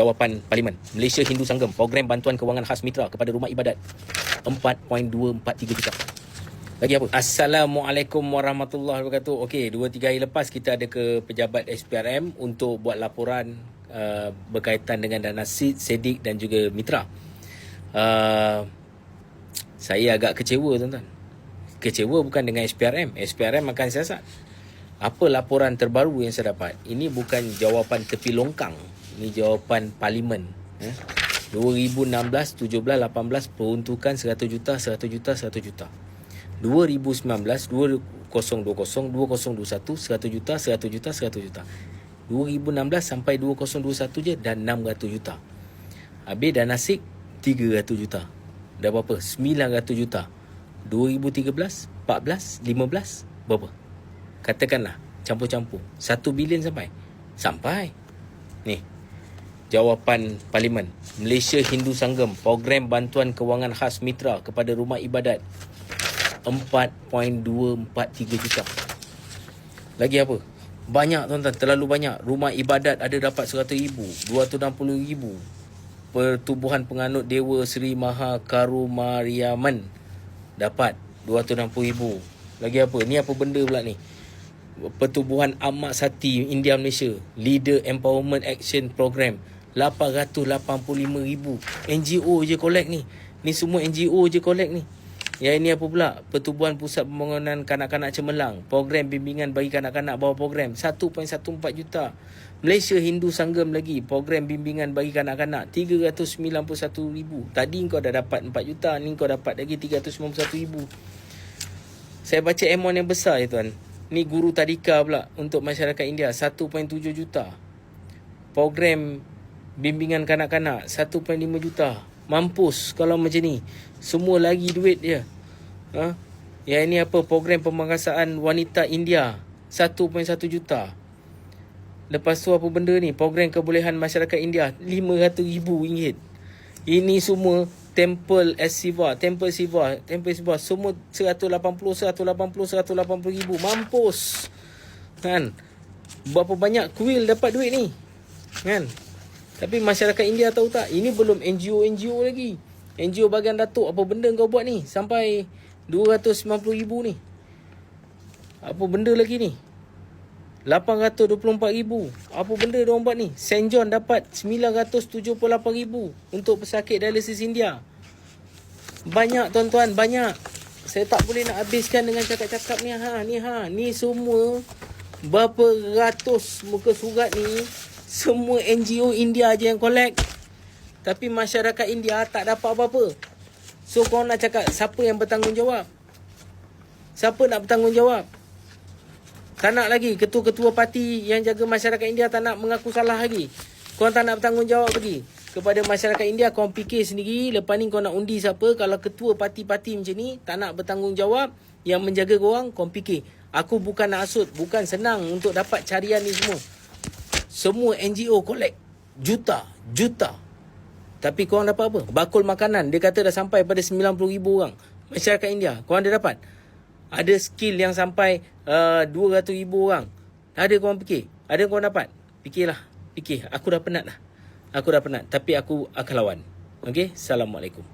Jawapan Parlimen. Malaysia Hindu Sanggam, program bantuan kewangan khas mitra kepada rumah ibadat 4.243 juta. Lagi apa? Assalamualaikum warahmatullahi wabarakatuh. Okey, 2-3 hari lepas kita ada ke pejabat SPRM untuk buat laporan berkaitan dengan dana SID, SEDIK dan juga mitra. Saya agak kecewa tuan-tuan. Kecewa bukan dengan SPRM. SPRM akan siasat. Apa laporan terbaru yang saya dapat? Ini bukan jawapan tepi longkang. Ini jawapan Parlimen. 2016, 17, 18 peruntukan 100 juta, 100 juta, 100 juta. 2019, 2020, 2021, 100 juta, 100 juta, 100 juta. 2016 sampai 2021 je dah 600 juta. Habis dana SIG 300 juta. Dah berapa? 900 juta. 2013, 14, 15 berapa? Katakanlah campur-campur 1 bilion sampai. Sampai. Ni jawapan Parlimen. Malaysia Hindu Sanggam, program bantuan kewangan khas mitra kepada rumah ibadat 4.243 juta. Lagi apa? Banyak tuan-tuan, terlalu banyak. Rumah ibadat ada dapat 100,000, 260,000. Pertubuhan penganut Dewa Seri Maha Karumariaman dapat 260,000. Lagi apa? Ni apa benda pula ni? Pertubuhan Amat Sati India Malaysia, Leader Empowerment Action Program 885,000. NGO je collect ni. Ni semua NGO je collect ni. Yang ini apa pula? Pertubuhan Pusat Pembangunan Kanak-Kanak Cemerlang, program bimbingan bagi kanak-kanak bawah program 1.14 juta. Malaysia Hindu Sanggam lagi, program bimbingan bagi kanak-kanak 391,000. Tadi kau dah dapat 4 juta, ni kau dapat lagi 391,000. Saya baca amount yang besar ya tuan. Ni guru tadika pula untuk masyarakat India 1.7 juta. Program bimbingan kanak-kanak 1.5 juta. Mampus kalau macam ni. Semua lagi duit dia. Yang ini apa? Program pemangkasaan wanita India 1.1 juta. Lepas tu apa benda ni? Program kebolehan masyarakat India RM500,000. Ini semua Temple Siva, semua 180,000. Mampus. Kan? Berapa banyak kuil dapat duit ni? Kan? Tapi masyarakat India tahu tak? Ini belum NGO lagi. NGO bahagian datuk, apa benda kau buat ni? Sampai 290,000 ni. Apa benda lagi ni? 824,000. Apa benda diorang buat ni? St. John dapat 978,000 untuk pesakit dialisis India. Banyak tuan-tuan, banyak. Saya tak boleh nak habiskan dengan cakap-cakap ni. Ni semua berapa ratus muka surat ni. Semua NGO India je yang collect. Tapi masyarakat India tak dapat apa-apa. So korang nak cakap siapa yang bertanggungjawab? Siapa nak bertanggungjawab? Tak nak lagi ketua-ketua parti yang jaga masyarakat India tak nak mengaku salah lagi. Korang tak nak bertanggungjawab lagi kepada masyarakat India. Korang fikir sendiri. Lepas ni korang nak undi siapa? Kalau ketua parti-parti macam ni tak nak bertanggungjawab yang menjaga korang, korang fikir. Aku bukan nak asut. Bukan senang untuk dapat carian ni semua. Semua NGO collect juta. Tapi korang dapat apa? Bakul makanan. Dia kata dah sampai pada 90,000 orang masyarakat India. Korang dah dapat? Ada skill yang sampai 200,000 orang. Ada korang fikir? Ada korang dapat? Fikir. Aku dah penat dah. Tapi aku akan lawan. Okey? Assalamualaikum.